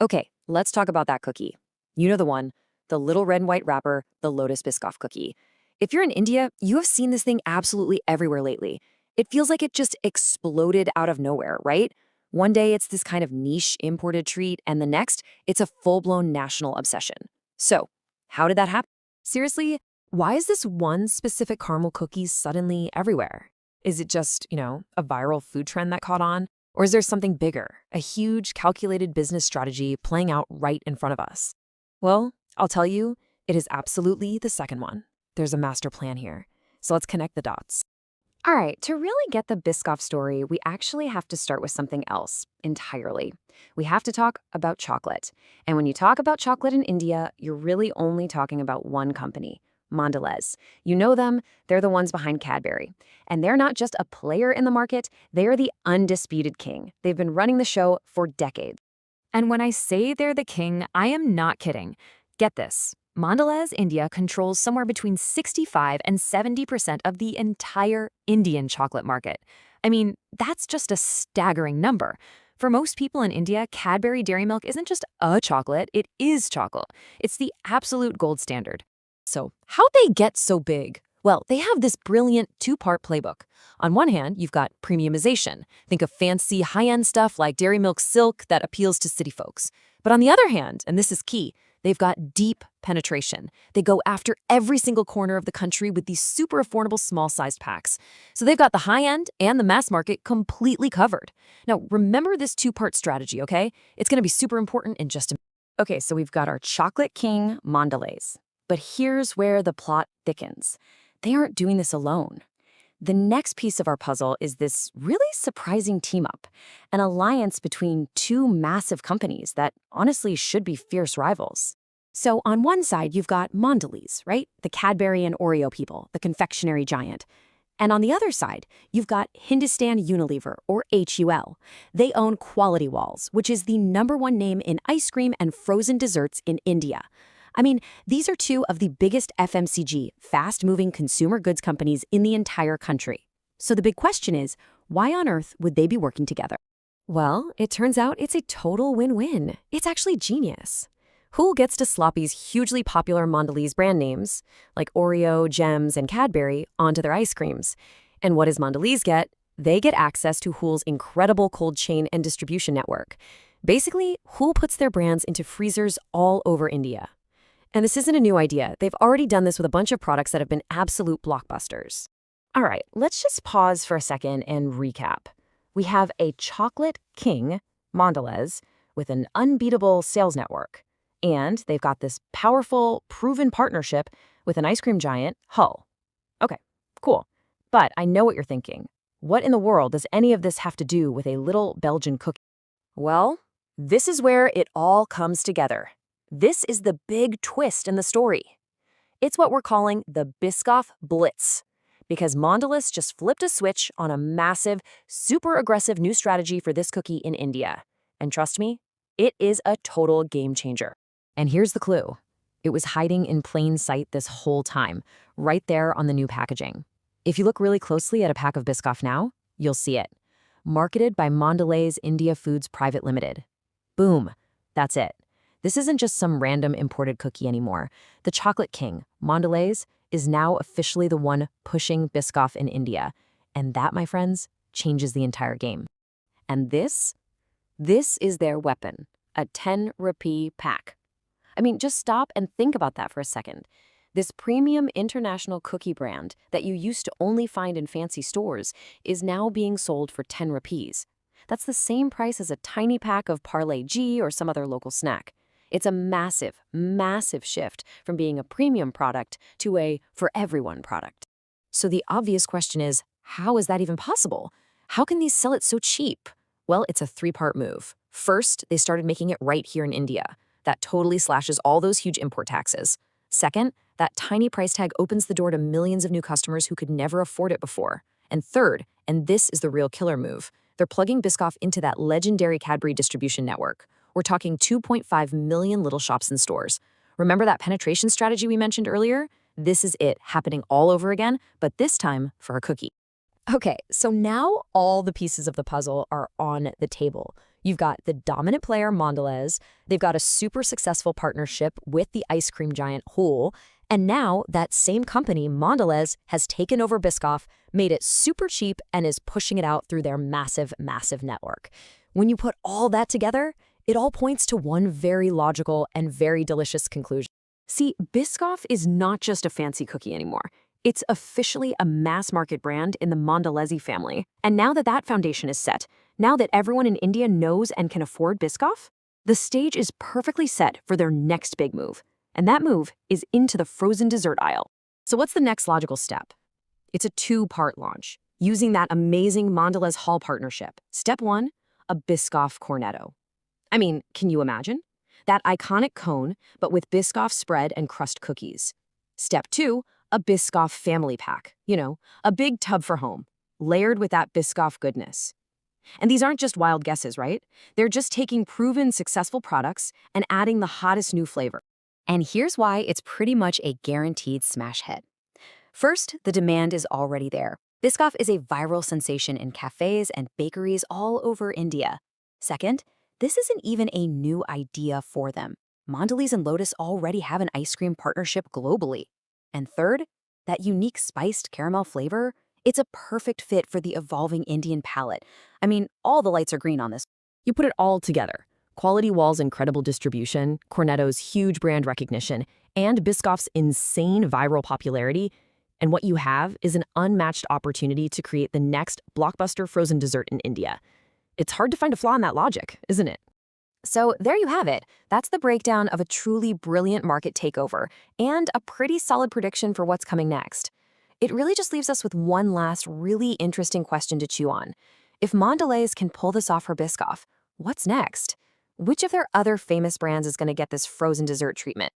Okay, let's talk about that cookie. You know the one, the little red and white wrapper, the Lotus Biscoff cookie. If you're in India, you have seen this thing absolutely everywhere lately. It feels like it just exploded out of nowhere, right? One day it's this kind of niche imported treat, and the next, it's a full-blown national obsession. So, how did that happen? Seriously, why is this one specific caramel cookie suddenly everywhere? Is it just, a viral food trend that caught on? Or is there something bigger, a huge calculated business strategy playing out right in front of us? Well, I'll tell you, it is absolutely the second one. There's a master plan here. So let's connect the dots. All right, to really get the Biscoff story, we actually have to start with something else entirely. We have to talk about chocolate. And when you talk about chocolate in India, you're really only talking about one company, Mondelez. You know them, they're the ones behind Cadbury. And they're not just a player in the market, they are the undisputed king. They've been running the show for decades. And when I say they're the king, I am not kidding. Get this. Mondelez India controls somewhere between 65 and 70% of the entire Indian chocolate market. I mean, that's just a staggering number. For most people in India, Cadbury Dairy Milk isn't just a chocolate, it is chocolate. It's the absolute gold standard. So, how'd they get so big? Well, they have this brilliant two-part playbook. On one hand, you've got premiumization. Think of fancy, high-end stuff like Dairy Milk Silk that appeals to city folks. But on the other hand, and this is key, they've got deep penetration. They go after every single corner of the country with these super affordable small-sized packs. So they've got the high-end and the mass market completely covered. Now, remember this two-part strategy, okay? It's going to be super important in just a minute. Okay, so we've got our chocolate king, Mondelez. But here's where the plot thickens. They aren't doing this alone. The next piece of our puzzle is this really surprising team-up, an alliance between two massive companies that honestly should be fierce rivals. So on one side, you've got Mondelez, right? The Cadbury and Oreo people, the confectionery giant. And on the other side, you've got Hindustan Unilever, or HUL. They own Kwalitywalls, which is the #1 name in ice cream and frozen desserts in India. I mean, these are two of the biggest FMCG, fast-moving consumer goods companies in the entire country. So the big question is, why on earth would they be working together? Well, it turns out it's a total win-win. It's actually genius. Who gets to slop these hugely popular Mondelez brand names, like Oreo, Gems, and Cadbury, onto their ice creams? And what does Mondelez get? They get access to Hull's incredible cold chain and distribution network. Basically, Hull puts their brands into freezers all over India. And this isn't a new idea. They've already done this with a bunch of products that have been absolute blockbusters. All right, let's just pause for a second and recap. We have a chocolate king, Mondelez, with an unbeatable sales network. And they've got this powerful, proven partnership with an ice cream giant, Hull. Okay, cool. But I know what you're thinking. What in the world does any of this have to do with a little Belgian cookie? Well, this is where it all comes together. This is the big twist in the story. It's what we're calling the Biscoff Blitz, because Mondelez just flipped a switch on a massive, super aggressive new strategy for this cookie in India. And trust me, it is a total game changer. And here's the clue. It was hiding in plain sight this whole time, right there on the new packaging. If you look really closely at a pack of Biscoff now, you'll see it. Marketed by Mondelez India Foods Private Limited. Boom, that's it. This isn't just some random imported cookie anymore. The chocolate king, Mondelez, is now officially the one pushing Biscoff in India. And that, my friends, changes the entire game. And this is their weapon, a 10 rupee pack. I mean, just stop and think about that for a second. This premium international cookie brand that you used to only find in fancy stores is now being sold for 10 rupees. That's the same price as a tiny pack of Parle G or some other local snack. It's a massive, massive shift from being a premium product to a for-everyone product. So the obvious question is, how is that even possible? How can these sell it so cheap? Well, it's a three-part move. First, they started making it right here in India. That totally slashes all those huge import taxes. Second, that tiny price tag opens the door to millions of new customers who could never afford it before. And third, and this is the real killer move, they're plugging Biscoff into that legendary Cadbury distribution network. We're talking 2.5 million little shops and stores. Remember that penetration strategy we mentioned earlier? This is it, happening all over again, but this time for a cookie. Okay, so now all the pieces of the puzzle are on the table. You've got the dominant player, Mondelez. They've got a super successful partnership with the ice cream giant Whole. And now that same company, Mondelez, has taken over Biscoff, made it super cheap, and is pushing it out through their massive, massive network. When you put all that together, it all points to one very logical and very delicious conclusion. See, Biscoff is not just a fancy cookie anymore. It's officially a mass-market brand in the Mondelez family. And now that that foundation is set, now that everyone in India knows and can afford Biscoff, the stage is perfectly set for their next big move. And that move is into the frozen dessert aisle. So what's the next logical step? It's a two-part launch, using that amazing Mondelez Hall partnership. Step 1, a Biscoff Cornetto. I mean, can you imagine? That iconic cone, but with Biscoff spread and crust cookies. Step 2, a Biscoff family pack. You know, a big tub for home, layered with that Biscoff goodness. And these aren't just wild guesses, right? They're just taking proven successful products and adding the hottest new flavor. And here's why it's pretty much a guaranteed smash hit. First, the demand is already there. Biscoff is a viral sensation in cafes and bakeries all over India. Second, this isn't even a new idea for them. Mondelez and Lotus already have an ice cream partnership globally. And third, that unique spiced caramel flavor, it's a perfect fit for the evolving Indian palate. I mean, all the lights are green on this. You put it all together. Kwalitywalls' incredible distribution, Cornetto's huge brand recognition, and Biscoff's insane viral popularity, and what you have is an unmatched opportunity to create the next blockbuster frozen dessert in India. It's hard to find a flaw in that logic, isn't it? So there you have it. That's the breakdown of a truly brilliant market takeover and a pretty solid prediction for what's coming next. It really just leaves us with one last really interesting question to chew on. If Mondelez can pull this off for Biscoff, what's next? Which of their other famous brands is going to get this frozen dessert treatment?